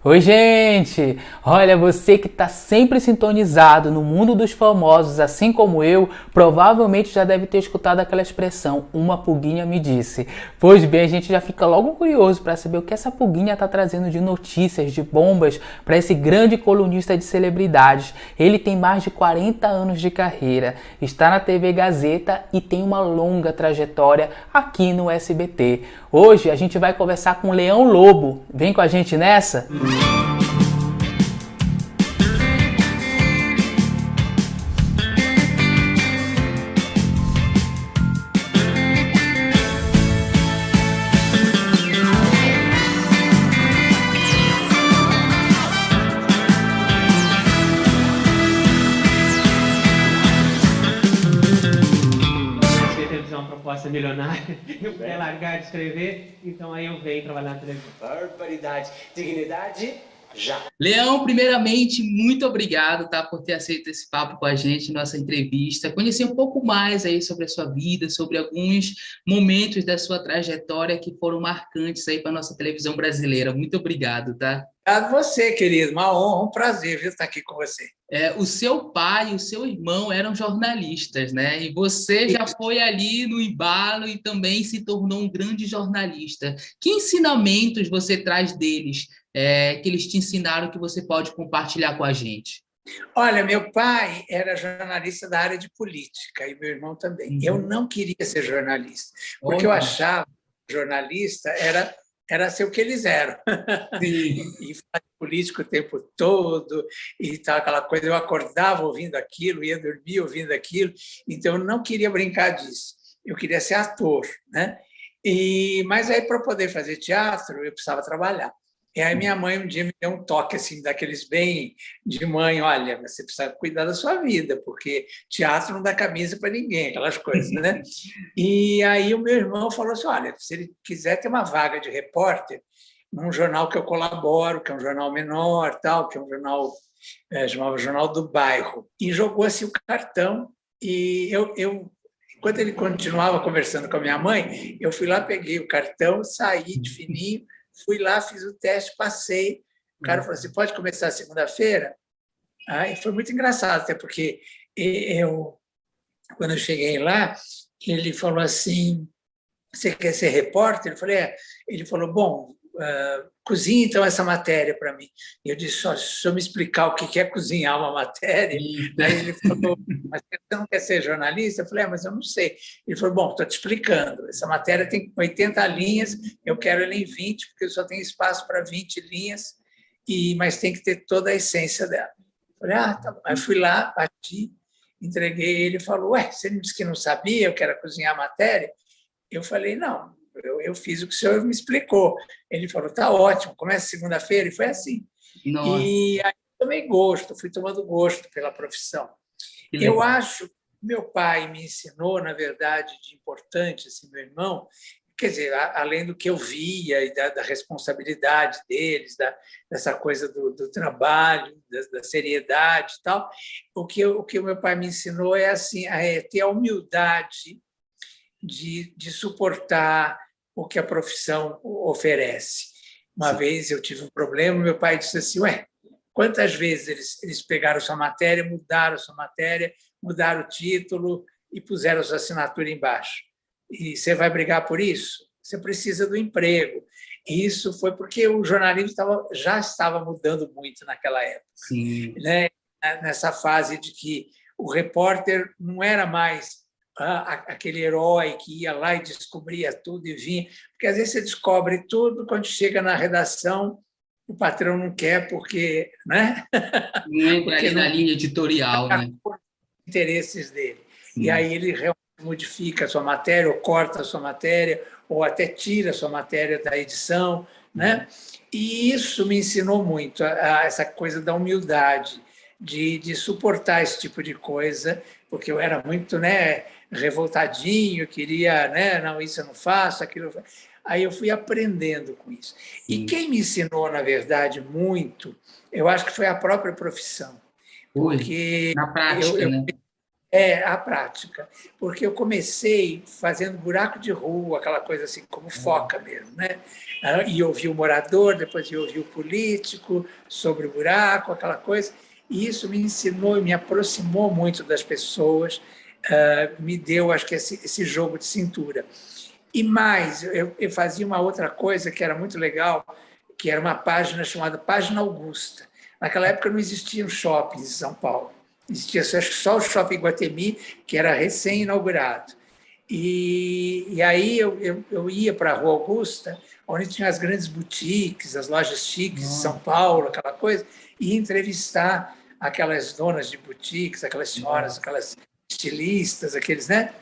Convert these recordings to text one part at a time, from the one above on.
Oi, gente! Olha, você que está sempre sintonizado no mundo dos famosos, assim como eu, provavelmente já deve ter escutado aquela expressão, uma pulguinha me disse. Pois bem, a gente já fica logo curioso para saber o que essa pulguinha está trazendo de notícias, de bombas para esse grande colunista de celebridades. Ele tem mais de 40 anos de carreira, está na TV Gazeta e tem uma longa trajetória aqui no SBT. Hoje a gente vai conversar com o Leão Lobo. Vem com a gente nessa? Televisão, uma proposta milionária, eu queria largar de escrever, então aí eu venho trabalhar na televisão. Barbaridade, dignidade, já. Leão, primeiramente, muito obrigado, tá, por ter aceito esse papo com a gente, nossa entrevista, conhecer um pouco mais aí sobre a sua vida, sobre alguns momentos da sua trajetória que foram marcantes aí para a nossa televisão brasileira. Muito obrigado, tá? Obrigado você, querido, uma honra, um prazer estar aqui com você. O seu pai e o seu irmão eram jornalistas, né? E você já foi ali no embalo e também se tornou um grande jornalista. Que ensinamentos você traz deles, que eles te ensinaram que você pode compartilhar com a gente? Olha, meu pai era jornalista da área de política e meu irmão também. Eu não queria ser jornalista, porque eu achava que jornalista era ser o que eles eram. E fazer político o tempo todo, e tal, aquela coisa. Eu acordava ouvindo aquilo, ia dormir ouvindo aquilo, então eu não queria brincar disso. Eu queria ser ator, né? Mas aí, para poder fazer teatro, eu precisava trabalhar. E aí minha mãe um dia me deu um toque assim, daqueles bem de mãe, olha, você precisa cuidar da sua vida, porque teatro não dá camisa para ninguém, aquelas coisas, né? E aí o meu irmão falou assim, olha, se ele quiser ter uma vaga de repórter num jornal que eu colaboro, que é um jornal menor, tal, que é um jornal, chamava Jornal do Bairro, e jogou assim o cartão, e enquanto ele continuava conversando com a minha mãe, eu fui lá, peguei o cartão, saí de fininho, fui lá, fiz o teste, passei. O cara falou assim, pode começar segunda-feira? Aí foi muito engraçado, até porque quando eu cheguei lá, ele falou assim, você quer ser repórter? Eu falei, é. Ele falou, bom, cozinhe então essa matéria para mim. E eu disse, olha, se o senhor me explicar o que é cozinhar uma matéria. Daí ele falou, mas você não quer ser jornalista? Eu falei, mas eu não sei. Ele falou, bom, estou te explicando, essa matéria tem 80 linhas, eu quero ela em 20, porque eu só tenho espaço para 20 linhas, mas tem que ter toda a essência dela. Eu falei, tá bom. Aí fui lá, bati, entreguei, ele falou, você me disse que não sabia, eu quero cozinhar a matéria? Eu falei, não, eu fiz o que o senhor me explicou. Ele falou, tá ótimo, começa segunda-feira, e foi assim. Nossa. E aí tomei gosto, fui tomando gosto pela profissão. Eu acho que meu pai me ensinou, na verdade, de importante, assim, meu irmão, quer dizer, além do que eu via e da responsabilidade deles, dessa coisa do trabalho, da seriedade e tal, o que o meu pai me ensinou é assim, ter a humildade de suportar o que a profissão oferece. Uma vez eu tive um problema, meu pai disse assim, quantas vezes eles pegaram sua matéria, mudaram o título e puseram sua assinatura embaixo? E você vai brigar por isso? Você precisa do emprego. E isso foi porque o jornalismo já estava mudando muito naquela época. Sim. Né? Nessa fase de que o repórter não era mais aquele herói que ia lá e descobria tudo e vinha, porque às vezes você descobre tudo, quando chega na redação, o patrão não quer porque, né? Não entra ali na linha editorial, né? Interesses dele. Sim. E aí ele realmente modifica a sua matéria, ou corta a sua matéria, ou até tira a sua matéria da edição, né? E isso me ensinou muito, essa coisa da humildade, de suportar esse tipo de coisa, porque eu era muito, né, revoltadinho, queria, né, não, isso eu não faço, aquilo eu faço. Aí eu fui aprendendo com isso. E quem me ensinou, na verdade, muito, eu acho que foi a própria profissão. Porque na prática, né? É, a prática. Porque eu comecei fazendo buraco de rua, aquela coisa assim, como foca mesmo, né? E ouvi o morador, depois eu ouvi o político sobre o buraco, aquela coisa. E isso me ensinou e me aproximou muito das pessoas, me deu, acho que, esse jogo de cintura. E mais, eu fazia uma outra coisa que era muito legal, que era uma página chamada Página Augusta. Naquela época não existiam shoppings em São Paulo. Existia só o Shopping Iguatemi, que era recém-inaugurado. E aí eu ia para a Rua Augusta, onde tinha as grandes boutiques, as lojas chiques de São Paulo, aquela coisa, e entrevistar aquelas donas de boutiques, aquelas senhoras, aquelas estilistas, aqueles, né?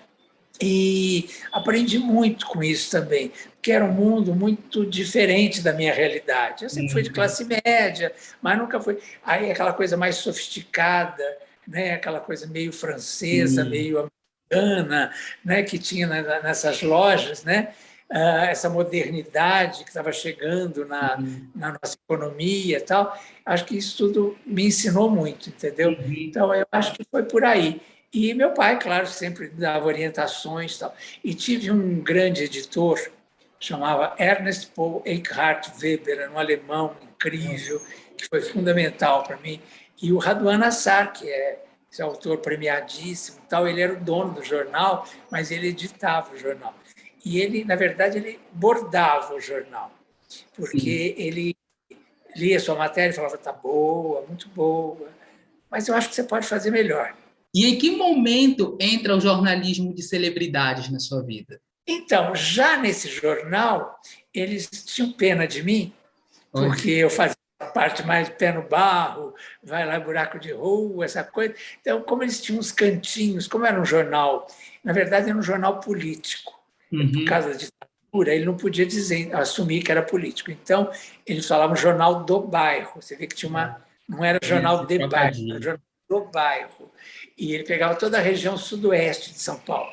E aprendi muito com isso também, porque era um mundo muito diferente da minha realidade. Eu sempre fui de classe média, mas nunca fui. Aí aquela coisa mais sofisticada, né? Aquela coisa meio francesa, meio americana, né? Que tinha nessas lojas, né? Essa modernidade que estava chegando na nossa economia e tal. Acho que isso tudo me ensinou muito, entendeu? Então, eu acho que foi por aí. E meu pai, claro, sempre dava orientações e tal. E tive um grande editor, chamava Ernest Paul Eckhart Weber, era um alemão incrível, que foi fundamental para mim. E o Raduan Nassar, que é esse autor premiadíssimo, tal, ele era o dono do jornal, mas ele editava o jornal. E ele, na verdade, ele bordava o jornal, porque ele lia sua matéria e falava, tá boa, muito boa, mas eu acho que você pode fazer melhor. E em que momento entra o jornalismo de celebridades na sua vida? Então, já nesse jornal, eles tinham pena de mim, porque eu fazia a parte mais pé no barro, vai lá, buraco de rua, essa coisa. Então, como eles tinham uns cantinhos, como era um jornal, na verdade era um jornal político, por causa da ditadura, ele não podia assumir que era político. Então, eles falavam jornal do bairro. Você vê que tinha não era jornal de bairro, era jornal do bairro. E ele pegava toda a região sudoeste de São Paulo.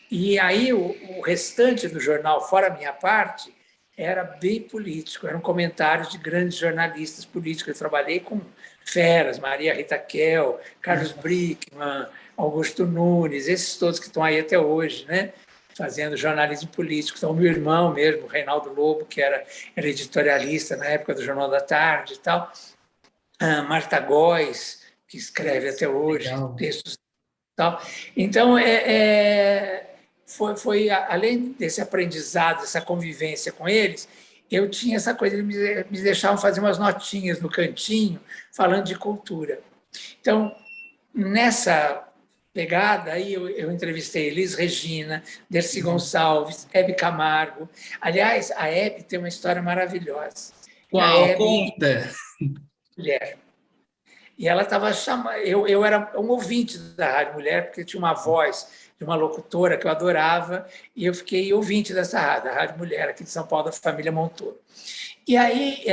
E aí o restante do jornal, fora a minha parte, era bem político, eram comentários de grandes jornalistas políticos. Eu trabalhei com feras, Maria Rita Kell, Carlos Brickmann, Augusto Nunes, esses todos que estão aí até hoje, né? Fazendo jornalismo político. Então, o meu irmão mesmo, Reinaldo Lobo, que era editorialista na época do Jornal da Tarde e tal, Marta Góes, que escreve até hoje textos e tal. Então, foi além desse aprendizado, dessa convivência com eles, eu tinha essa coisa, eles me deixavam fazer umas notinhas no cantinho, falando de cultura. Então, nessa pegada, aí eu entrevistei Elis Regina, Dercy Gonçalves, Hebe Camargo. Aliás, a Hebe tem uma história maravilhosa. Qual? Conta! Mulher. E ela estava chamando. Eu era um ouvinte da Rádio Mulher, porque tinha uma voz de uma locutora que eu adorava, e eu fiquei ouvinte dessa rádio, da Rádio Mulher, aqui de São Paulo, da família Montoro. E aí,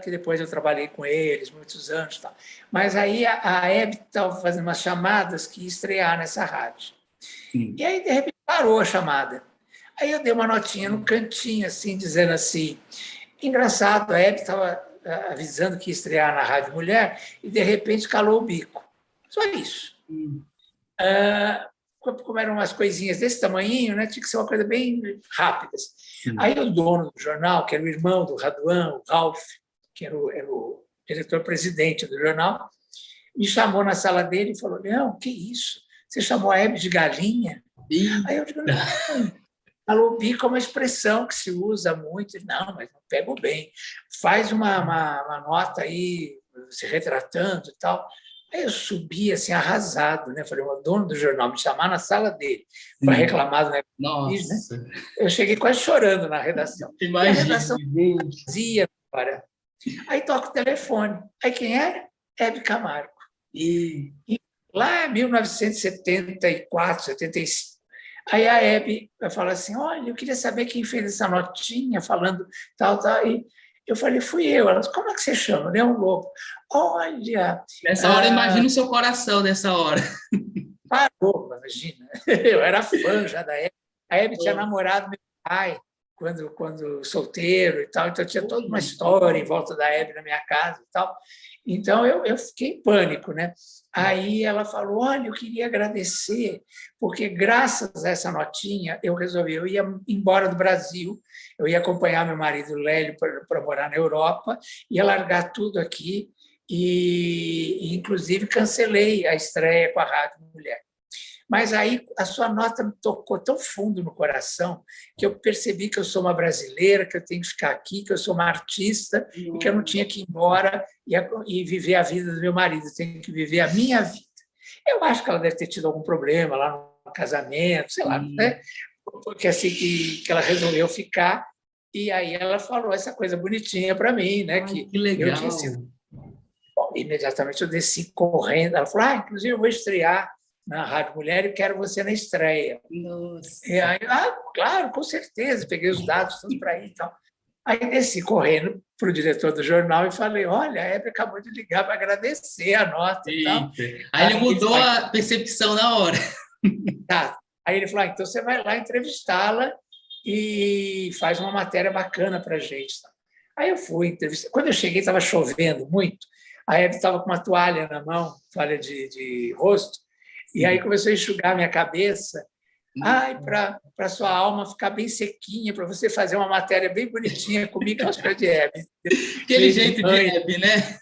que depois eu trabalhei com eles muitos anos, tal. Mas aí a Hebe estava fazendo umas chamadas que ia estrear nessa rádio. E aí, de repente, parou a chamada. Aí eu dei uma notinha no cantinho, assim, dizendo assim, engraçado, a Hebe estava avisando que ia estrear na Rádio Mulher e, de repente, calou o bico. Só isso. Como eram umas coisinhas desse tamanhinho, né, tinha que ser uma coisa bem rápida. Aí o dono do jornal, que era o irmão do Raduan, o Ralph, que era o diretor-presidente do jornal, me chamou na sala dele e falou, não, que isso? Você chamou a Hebe de galinha? Aí eu digo, não. Calou o bico é uma expressão que se usa muito. Não, mas não pego bem. Faz uma nota aí, se retratando e tal. Aí eu subi assim, arrasado, né? Falei, o dono do jornal me chamar na sala dele para reclamar do negócio, né? Eu cheguei quase chorando na redação. Imagina. A redação vazia agora. Aí toca o telefone. Aí quem era? Hebe Camargo. E lá em 1974, 75, aí a Hebe fala assim, olha, eu queria saber quem fez essa notinha falando tal, tal. E eu falei, fui eu. Ela disse, como é que você chama? Leão Lobo. Olha... Nessa hora, imagina o seu coração nessa hora. Parou, imagina. Eu era fã já da Hebe. A Hebe tinha namorado meu pai. quando solteiro e tal, então tinha toda uma história em volta da Hebe na minha casa e tal. Então eu fiquei em pânico, né? Aí ela falou: olha, eu queria agradecer, porque graças a essa notinha eu resolvi, eu ia embora do Brasil, eu ia acompanhar meu marido Lélio para morar na Europa, ia largar tudo aqui e inclusive cancelei a estreia com a Rádio Mulher. Mas aí a sua nota me tocou tão fundo no coração que eu percebi que eu sou uma brasileira, que eu tenho que ficar aqui, que eu sou uma artista e que eu não tinha que ir embora e viver a vida do meu marido, eu tenho que viver a minha vida. Eu acho que ela deve ter tido algum problema lá no casamento, sei lá, né? Porque assim que ela resolveu ficar, e aí ela falou essa coisa bonitinha para mim, né? Que legal. Eu tinha sido... Bom, imediatamente eu desci correndo, ela falou: inclusive eu vou estrear na Rádio Mulher e quero você na estreia. Nossa. E aí, claro, com certeza, peguei os dados todos para ir e tal. Aí desci correndo para o diretor do jornal e falei: olha, a Hebe acabou de ligar para agradecer a nota e tal. Aí ele mudou a percepção na hora. Tá. Aí ele falou: então você vai lá entrevistá-la e faz uma matéria bacana para a gente. Aí eu fui entrevistar. Quando eu cheguei, estava chovendo muito. A Hebe estava com uma toalha na mão, toalha de rosto, e aí começou a enxugar minha cabeça. Para sua alma ficar bem sequinha, para você fazer uma matéria bem bonitinha comigo, que é de Hebe. Aquele jeito de Hebe, né?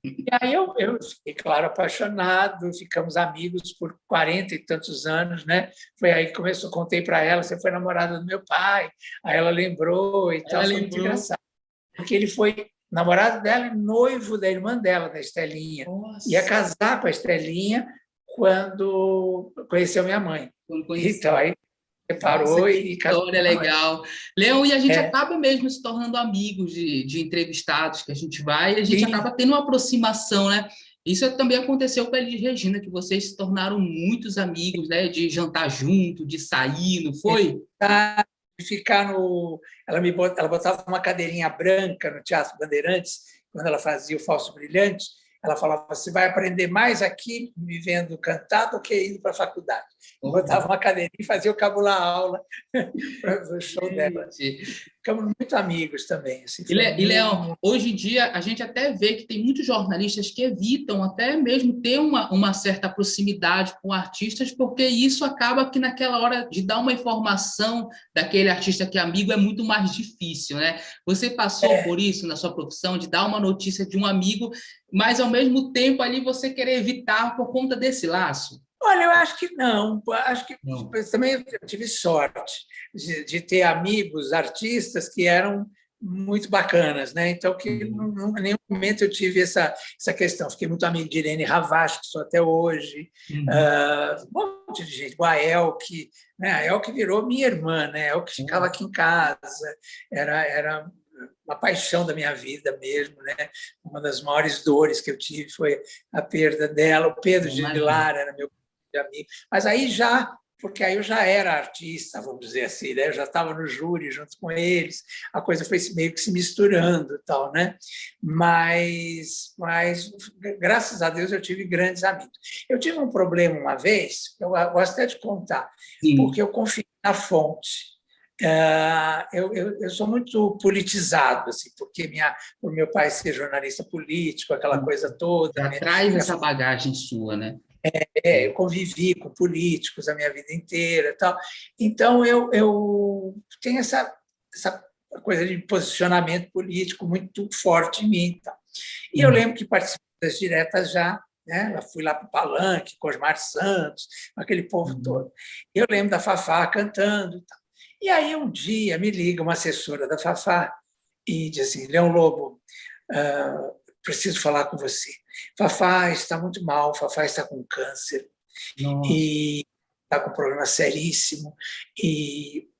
E aí eu fiquei, claro, apaixonado, ficamos amigos por 40 e tantos anos, né? Foi aí que começou, contei para ela: você foi namorada do meu pai. Aí ela lembrou e tal, foi muito engraçado. Porque ele foi namorado dela e noivo da irmã dela, da Estelinha. Nossa. Ia casar com a Estelinha quando conheceu minha mãe. Então, aí separou e casou. História legal. Leão, e a gente acaba mesmo se tornando amigos de entrevistados que a gente vai, e a gente acaba tendo uma aproximação, né? Isso também aconteceu com a Elis Regina, que vocês se tornaram muitos amigos, né? De jantar junto, de sair, não foi? De ficar no... Ela botava uma cadeirinha branca no Teatro Bandeirantes, quando ela fazia o Falso Brilhante. Ela falava: você vai aprender mais aqui me vendo cantar do que indo para a faculdade. Botava uma cadeirinha e fazia o cabular aula para o show dela. Ficamos muito amigos também. Assim, e Leão, hoje em dia a gente até vê que tem muitos jornalistas que evitam até mesmo ter uma certa proximidade com artistas, porque isso acaba que naquela hora de dar uma informação daquele artista que é amigo é muito mais difícil, né? Você passou por isso na sua profissão, de dar uma notícia de um amigo, mas ao mesmo tempo ali você querer evitar por conta desse laço? Olha, eu acho que não. Acho que também eu tive sorte de ter amigos artistas que eram muito bacanas, né? Então, que em nenhum momento eu tive essa questão. Fiquei muito amigo de Irene Ravache, que sou até hoje, um monte de gente, o Aelque, né? A Aelque virou minha irmã, né? A Aelque ficava aqui em casa, era uma paixão da minha vida mesmo, né? Uma das maiores dores que eu tive foi a perda dela. O Pedro de Vilar era meu amigo, mas aí porque aí eu já era artista, vamos dizer assim, né? Eu já estava no júri junto com eles, a coisa foi meio que se misturando, tal, né? Mas graças a Deus eu tive grandes amigos. Eu tive um problema uma vez, eu gosto até de contar, porque eu confiei na fonte. Eu sou muito politizado, assim, porque por meu pai ser jornalista político, aquela coisa toda. Já traz essa bagagem sua, né? Eu convivi com políticos a minha vida inteira, tal. Então eu tenho essa coisa de posicionamento político muito forte em mim, tal. E eu lembro que participei das diretas já, né? Eu fui lá para o Palanque, com Osmar Santos, aquele povo todo. Eu lembro da Fafá cantando, tal. E aí um dia me liga uma assessora da Fafá e diz assim: Leão Lobo, preciso falar com você. Fafá está muito mal, Fafá está com câncer. Nossa. E está com um problema seríssimo,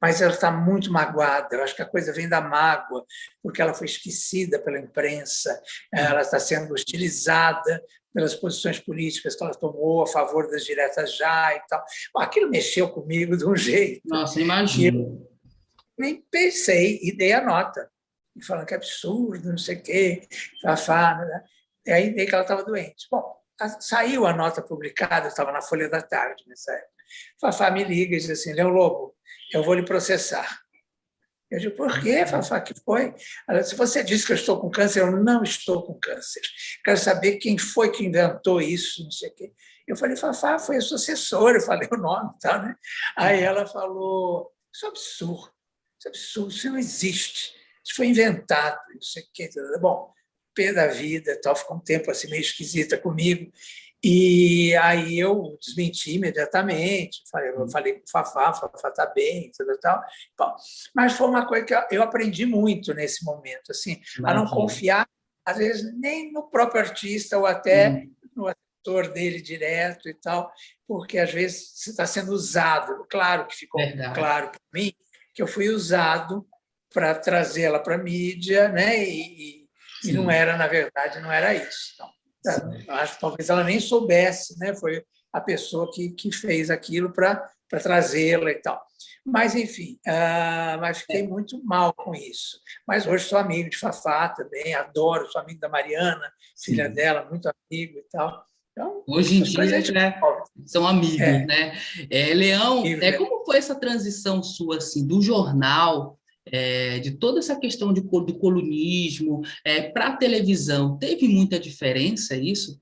mas ela está muito magoada. Eu acho que a coisa vem da mágoa, porque ela foi esquecida pela imprensa, ela está sendo hostilizada pelas posições políticas que ela tomou a favor das diretas já e tal. Bom, aquilo mexeu comigo de um jeito. Nossa, imagino. Eu nem pensei e dei a nota, falando que é absurdo, não sei o quê, Fafá, né? E aí dei que ela estava doente. Bom, saiu a nota publicada, eu estava na Folha da Tarde nessa época. Fafá me liga e diz assim: Leão Lobo, eu vou lhe processar. Eu digo, por quê, Fafá, que foi? Ela disse, você disse que eu estou com câncer. Eu não estou com câncer. Quero saber quem foi que inventou isso, não sei o quê. Eu falei, Fafá, foi a sua assessora. Eu falei o nome e tal, né? Aí ela falou, isso é absurdo, isso não existe. Isso foi inventado, não sei o quê. Bom, pé da vida, tal, ficou um tempo assim meio esquisita comigo. E aí eu desmenti imediatamente, eu falei com o Fafá está bem, tal. Bom, mas foi uma coisa que eu aprendi muito nesse momento, assim, a não confiar, às vezes, nem no próprio artista ou até no ator dele direto e tal, porque às vezes você está sendo usado. Claro que ficou claro para mim que eu fui usado para trazê-la para a mídia, né? E não era, na verdade, não era isso. Então, acho que talvez ela nem soubesse, né? Foi a pessoa que fez aquilo para trazê-la e tal. Mas, enfim, mas fiquei muito mal com isso. Mas hoje sou amigo de Fafá também, adoro, sou amigo da Mariana, filha dela, muito amigo e tal. Então, hoje em dia já são amigos, né? Leão, como foi essa transição sua, assim, do jornal, de toda essa questão do colunismo para a televisão? Teve muita diferença isso?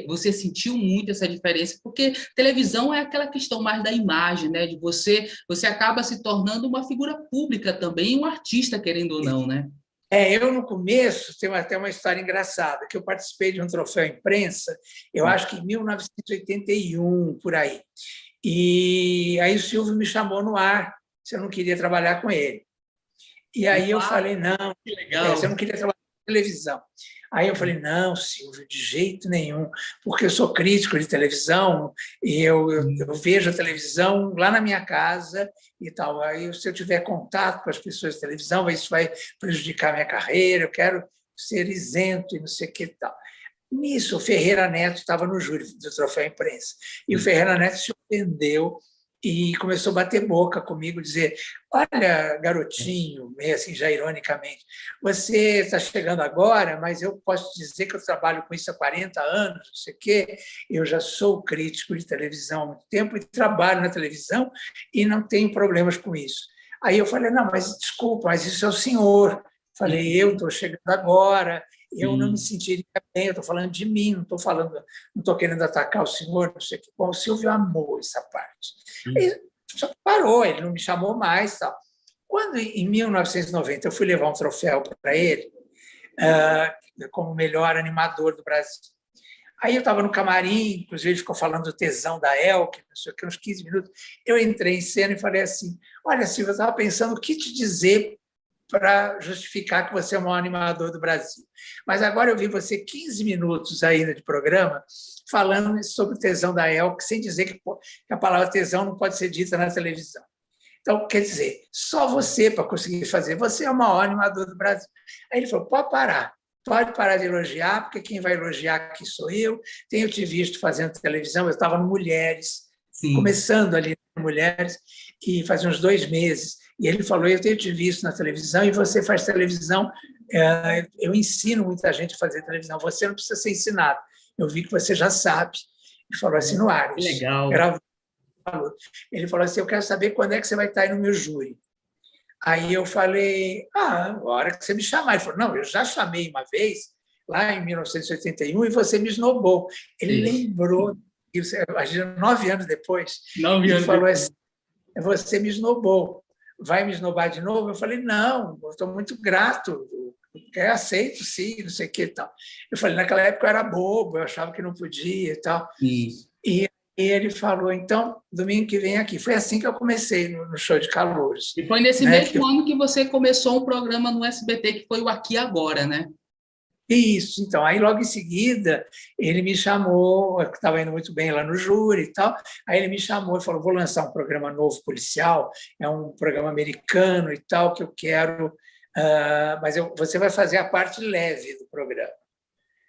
Você sentiu muito essa diferença? Porque televisão é aquela questão mais da imagem, né? De você acaba se tornando uma figura pública também, um artista, querendo ou não, né? Eu, no começo, tenho até uma história engraçada, que eu participei de um troféu imprensa, eu acho que em 1981, por aí. E aí o Silvio me chamou no ar, se eu não queria trabalhar com ele. E aí eu falei, não, que legal. Se eu não queria trabalhar com televisão. Aí eu falei, não, Silvio, de jeito nenhum, porque eu sou crítico de televisão e eu vejo a televisão lá na minha casa e tal. Aí, se eu tiver contato com as pessoas de televisão, isso vai prejudicar a minha carreira, eu quero ser isento e não sei o que e tal. Nisso, o Ferreira Neto estava no júri do Troféu Imprensa. E o Ferreira Neto se ofendeu e começou a bater boca comigo, dizer, olha, garotinho, meio assim, já ironicamente, você está chegando agora, mas eu posso dizer que eu trabalho com isso há 40 anos, não sei o quê, eu já sou crítico de televisão há muito tempo e trabalho na televisão e não tenho problemas com isso. Aí eu falei, não, mas desculpa, mas isso é o senhor. Falei, eu estou chegando agora, eu não me sentiria bem, eu estou falando de mim, não estou querendo atacar o senhor, não sei o que. Bom, o Silvio amou essa parte. Aí, só parou, ele não me chamou mais. Tal. Quando, em 1990, eu fui levar um troféu para ele, como melhor animador do Brasil. Aí eu estava no camarim, inclusive ele ficou falando do tesão da Elke, não sei o que, uns 15 minutos. Eu entrei em cena e falei assim, olha, Silvio, eu estava pensando o que te dizer para justificar que você é o maior animador do Brasil. Mas agora eu vi você 15 minutos ainda de programa falando sobre o tesão da Elke, sem dizer que a palavra tesão não pode ser dita na televisão. Então, quer dizer, só você para conseguir fazer, você é o maior animador do Brasil. Aí ele falou, pode parar de elogiar, porque quem vai elogiar aqui sou eu, tenho te visto fazendo televisão, eu estava no Mulheres, começando ali no Mulheres, e fazia uns 2 meses, e ele falou, eu tenho te visto na televisão e você faz televisão, eu ensino muita gente a fazer televisão, você não precisa ser ensinado, eu vi que você já sabe. Ele falou assim no ar. Legal. Ele falou assim, eu quero saber quando é que você vai estar aí no meu júri. Aí eu falei, a hora que você me chamar. Ele falou, não, eu já chamei uma vez, lá em 1981, e você me esnobou. Ele lembrou, imagina, 9 anos depois, ele falou assim, você me esnobou. Vai me esnobar de novo? Eu falei, não, eu estou muito grato, eu aceito sim, não sei o que e tal. Eu falei, naquela época eu era bobo, eu achava que não podia e tal. E ele falou, então, domingo que vem aqui. Foi assim que eu comecei no show de calouros. E foi nesse mesmo ano que você começou um programa no SBT, que foi o Aqui Agora, né? Isso, então, aí logo em seguida ele me chamou, eu estava indo muito bem lá no júri e tal, aí ele me chamou e falou, vou lançar um programa novo policial, é um programa americano e tal, que eu quero, mas você vai fazer a parte leve do programa.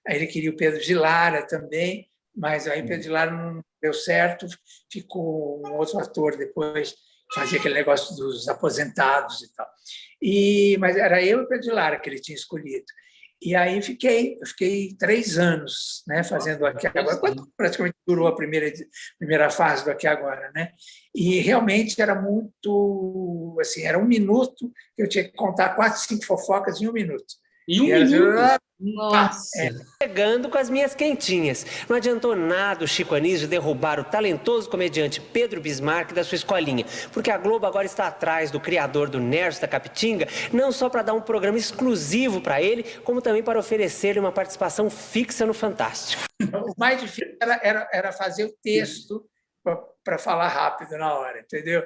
Aí ele queria o Pedro de Lara também, mas aí o Pedro de Lara não deu certo, ficou um outro ator depois, fazia aquele negócio dos aposentados e tal. Mas era eu e o Pedro de Lara que ele tinha escolhido. E aí eu fiquei 3 anos, né, fazendo Aqui Agora, quando praticamente durou a primeira fase do Aqui Agora, né? E realmente era muito, assim, era 1 minuto que eu tinha que contar 4, 5 fofocas em 1 minuto. Em 1 minuto? Nossa! Chegando com as minhas quentinhas. Não adiantou nada o Chico Anísio derrubar o talentoso comediante Pedro Bismarck da sua escolinha, porque a Globo agora está atrás do criador do Nerso da Capitinga, não só para dar um programa exclusivo para ele, como também para oferecer-lhe uma participação fixa no Fantástico. O mais difícil era fazer o texto para falar rápido na hora, entendeu?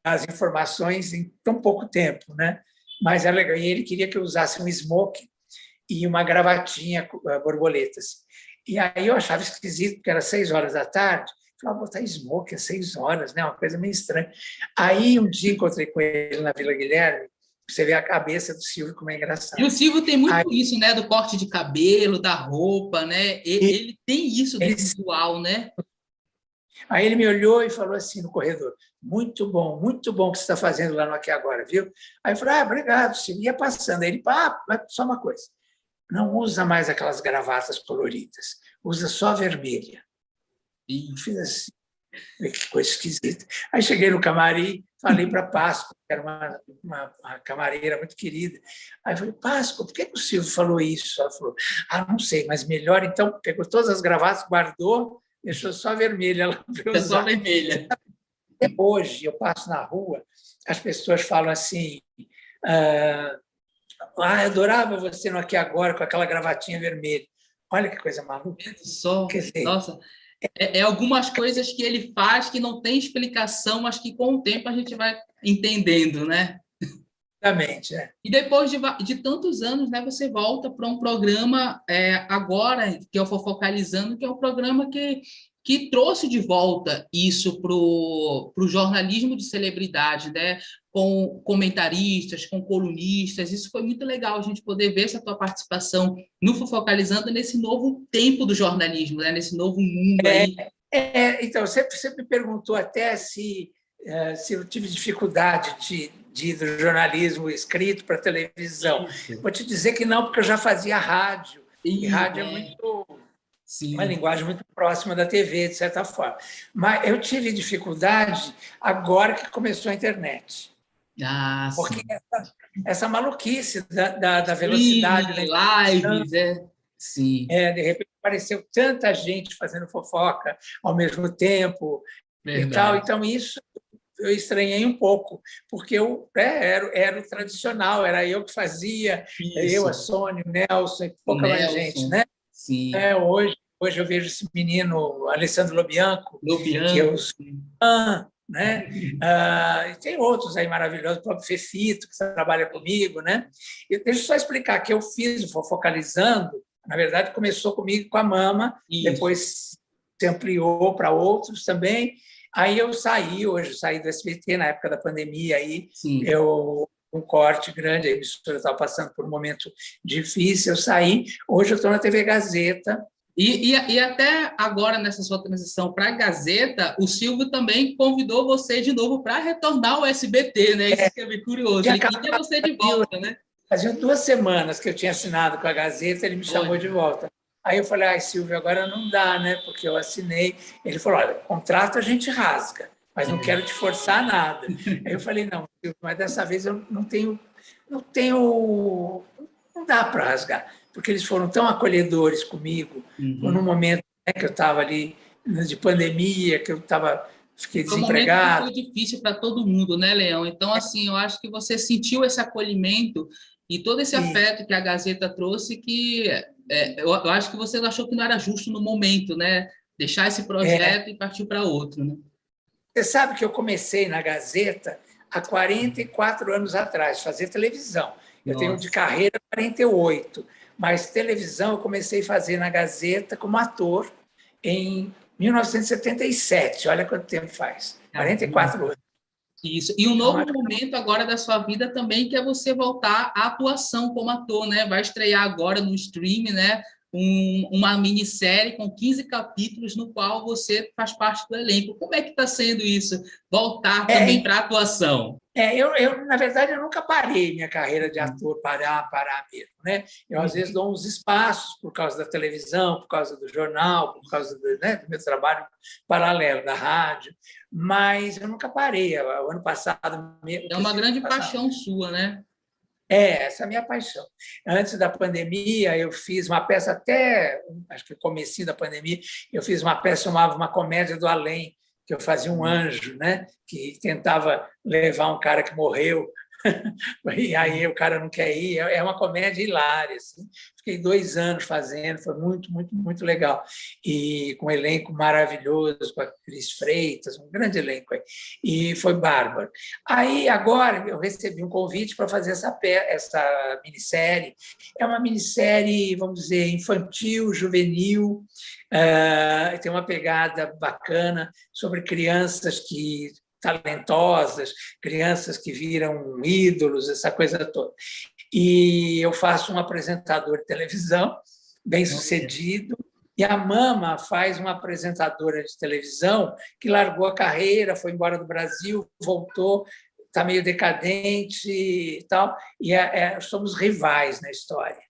Das informações em tão pouco tempo, né? Mas era legal. E ele queria que eu usasse um smoking e uma gravatinha borboletas. E aí eu achava esquisito, porque era 6 horas da tarde. Eu falava, botar smoking às 6 horas, né? Uma coisa meio estranha. Aí um dia encontrei com ele na Vila Guilherme, você vê a cabeça do Silvio como é engraçado. E o Silvio tem muito isso, né? Do corte de cabelo, da roupa, né? Ele tem isso do visual, né? Aí ele me olhou e falou assim no corredor, muito bom o que você está fazendo lá no Aqui Agora, viu? Aí eu falei, obrigado, Silvio. Ia passando. Aí ele, só uma coisa, não usa mais aquelas gravatas coloridas, usa só vermelha. E eu fiz assim, que coisa esquisita. Aí cheguei no camarim, falei para Páscoa, que era uma camareira muito querida. Aí eu falei, Páscoa, por que o Silvio falou isso? Ela falou, não sei, mas melhor então, pegou todas as gravatas, guardou, deixou só a vermelha. Ela só vermelha. Até hoje, eu passo na rua, as pessoas falam assim, eu adorava você no Aqui Agora com aquela gravatinha vermelha. Olha que coisa maluca. Só, nossa, algumas coisas que ele faz que não tem explicação, mas que com o tempo a gente vai entendendo, né? Exatamente, E depois de tantos anos, né, você volta para um programa agora, que é o Fofocalizando, que é um programa que trouxe de volta isso para o jornalismo de celebridade, né? Com comentaristas, com colunistas. Isso foi muito legal a gente poder ver essa tua participação no Fofocalizando nesse novo tempo do jornalismo, né? Nesse novo mundo aí. Então, você me perguntou até se eu tive dificuldade de ir do jornalismo escrito para a televisão. Isso. Vou te dizer que não, porque eu já fazia rádio. E rádio é muito... Sim. Uma linguagem muito próxima da TV, de certa forma. Mas eu tive dificuldade agora que começou a internet. Porque essa maluquice da velocidade... Lives, Sim. De repente apareceu tanta gente fazendo fofoca ao mesmo tempo. E tal. Então, isso eu estranhei um pouco, porque eu era o tradicional, era eu que fazia, eu, a Sônia, o Nelson, e pouca mais gente, né? Sim. Hoje eu vejo esse menino, Alessandro Lobianco, que eu sou fã, né? E tem outros aí maravilhosos, o próprio Fefito, que trabalha comigo, né? E deixa eu só explicar que eu fiz o Fofocalizando, na verdade começou comigo com a Mama, depois se ampliou para outros também. Aí eu saí do SBT na época da pandemia, aí um corte grande, a emissora estava passando por um momento difícil, eu saí, hoje eu estou na TV Gazeta. E até agora, nessa sua transição para a Gazeta, o Silvio também convidou você de novo para retornar ao SBT, né? Isso que é bem curioso. Ele queria você de volta, né? Fazia 2 semanas que eu tinha assinado com a Gazeta, ele me chamou de volta. Aí eu falei, Silvio, agora não dá, né? Porque eu assinei. Ele falou, olha, contrato a gente rasga, mas não quero te forçar nada. Aí eu falei, não, Silvio, mas dessa vez eu não dá para rasgar, porque eles foram tão acolhedores comigo, num momento que eu estava ali de pandemia, que eu fiquei desempregado. Foi difícil para todo mundo, né, Leão? Então, assim, eu acho que você sentiu esse acolhimento e todo esse afeto que a Gazeta trouxe, que eu acho que você achou que não era justo no momento, né? Deixar esse projeto e partir para outro, né? Você sabe que eu comecei na Gazeta há 44 anos atrás, fazer televisão. Eu tenho de carreira 48, mas televisão eu comecei a fazer na Gazeta como ator em 1977. Olha quanto tempo faz, 44 anos. Isso. E um novo momento agora da sua vida também, que é você voltar à atuação como ator, né? Vai estrear agora no stream, né? Uma minissérie com 15 capítulos no qual você faz parte do elenco. Como é que está sendo isso? Voltar também para a atuação? Na verdade, eu nunca parei minha carreira de ator, parar mesmo, né? Eu, às vezes, dou uns espaços por causa da televisão, por causa do jornal, por causa do meu trabalho paralelo, da rádio, mas eu nunca parei. O ano passado mesmo... É uma grande paixão sua, né? Essa é a minha paixão. Antes da pandemia, eu fiz uma peça, até acho que no comecinho da pandemia, eu fiz uma peça chamada Uma Comédia do Além, que eu fazia um anjo, né? Que tentava levar um cara que morreu, e aí o cara não quer ir. É uma comédia hilária. Assim. Fiquei 2 anos fazendo, foi muito, muito, muito legal. E com um elenco maravilhoso, com a Cris Freitas, um grande elenco aí. E foi bárbaro. Aí, agora, eu recebi um convite para fazer essa minissérie. É uma minissérie, vamos dizer, infantil, juvenil, tem uma pegada bacana sobre crianças talentosas, crianças que viram ídolos, essa coisa toda. E eu faço um apresentador de televisão, bem-sucedido, e a Mama faz uma apresentadora de televisão que largou a carreira, foi embora do Brasil, voltou, está meio decadente e tal, e somos rivais na história.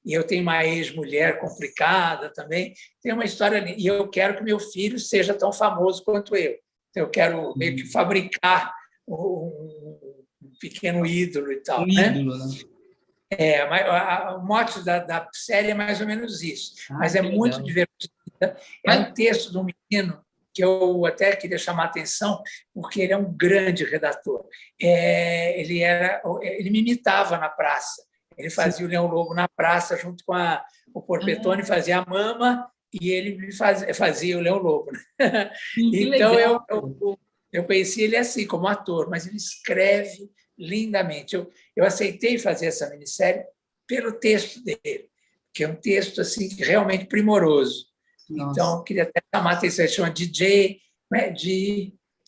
E eu tenho uma ex-mulher complicada também, tem uma história ali, e eu quero que meu filho seja tão famoso quanto eu. Eu quero meio que fabricar um pequeno ídolo e tal. Ídolo, né? O mote da série é mais ou menos isso. Mas é muito legal. divertida. É um texto de um menino que eu até queria chamar a atenção, porque ele é um grande redator. Ele me imitava na praça. Ele fazia o Leão Lobo na praça, junto com o Porpetone, fazia a Mama, e ele fazia o Leão Lobo. Então, eu conheci ele assim, como ator, mas ele escreve lindamente. Eu aceitei fazer essa minissérie pelo texto dele, que é um texto assim, realmente primoroso. Nossa. Então, eu queria até chamar a atenção, ele chama DJ,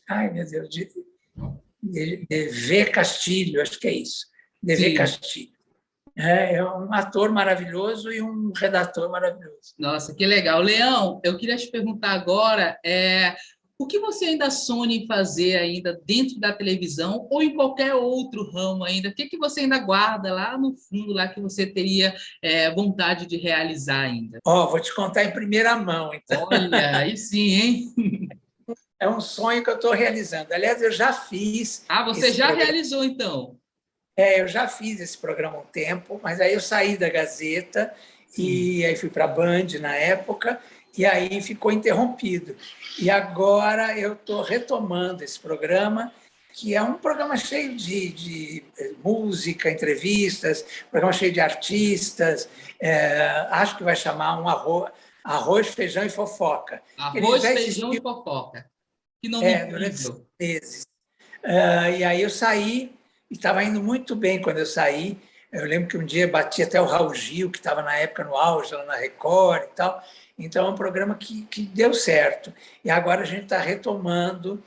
ai, meu Deus, de V. Castilho, acho que é isso, de V. Castilho. É um ator maravilhoso e um redator maravilhoso. Nossa, que legal. Leão, eu queria te perguntar agora, o que você ainda sonha em fazer ainda dentro da televisão ou em qualquer outro ramo ainda? O que você ainda guarda lá no fundo, lá que você teria vontade de realizar ainda? Vou te contar em primeira mão, então. Olha, aí sim, hein? É um sonho que eu estou realizando. Aliás, eu já fiz... você já realizou, então? Eu já fiz esse programa há um tempo, mas aí eu saí da Gazeta e aí fui para a Band na época e aí ficou interrompido. E agora eu estou retomando esse programa, que é um programa cheio de música, entrevistas, programa cheio de artistas, acho que vai chamar um arroz, feijão e fofoca. Arroz, feijão e fofoca. Que nome durante meses. E aí eu saí, e estava indo muito bem quando eu saí. Eu lembro que um dia bati até o Raul Gil, que estava na época no auge, lá na Record e tal. Então, é um programa que deu certo. E agora a gente está retomando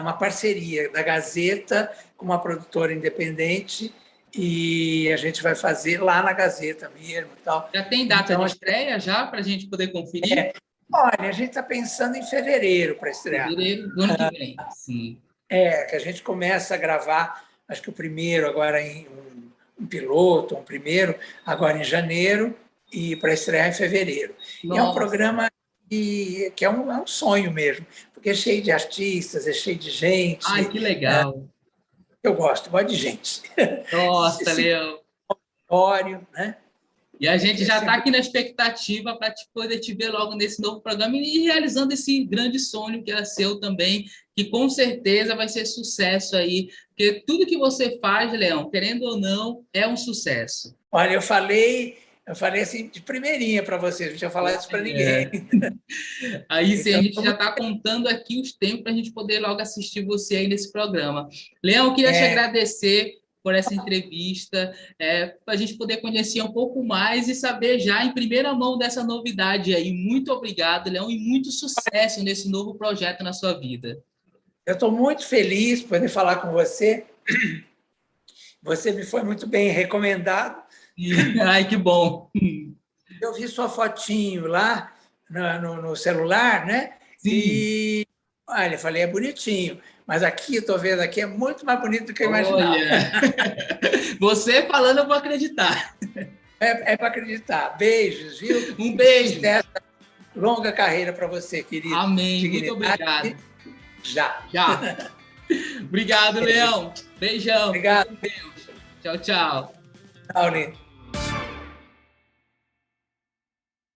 uma parceria da Gazeta com uma produtora independente e a gente vai fazer lá na Gazeta mesmo. E tal. Já tem data de estreia já para a gente poder conferir? Olha, a gente está pensando em fevereiro para estrear. Fevereiro do ano que vem, sim. Que a gente começa a gravar, acho que o primeiro agora em um piloto, um primeiro, agora em janeiro, e para estrear em fevereiro. E é um programa que é um sonho mesmo, porque é cheio de artistas, é cheio de gente. Ai, que legal. Eu gosto de gente. Nossa, Leão. Né? E a gente já está aqui na expectativa para poder te ver logo nesse novo programa e realizando esse grande sonho que é seu também, que com certeza vai ser sucesso aí, porque tudo que você faz, Leão, querendo ou não, é um sucesso. Olha, eu falei assim de primeirinha para vocês, não tinha falado isso para ninguém. Aí sim, a gente já está contando aqui os tempos para a gente poder logo assistir você aí nesse programa. Leão, eu queria te agradecer por essa entrevista, para a gente poder conhecer um pouco mais e saber já em primeira mão dessa novidade aí. Muito obrigado, Leão, e muito sucesso nesse novo projeto na sua vida. Eu estou muito feliz por poder falar com você. Você me foi muito bem recomendado. Ai, que bom. Eu vi sua fotinho lá no celular, né? Sim. E olha, falei, é bonitinho. Mas aqui, estou vendo aqui, é muito mais bonito do que eu imaginava. Olha. Você falando, eu vou acreditar. É para acreditar. Beijos, viu? Um beijo. Sucesso, longa carreira para você, querido. Amém. Muito Dignidade. obrigado. Já. Obrigado, Leão. Beijão. Obrigado. Tchau, tchau. Tchau, Nito.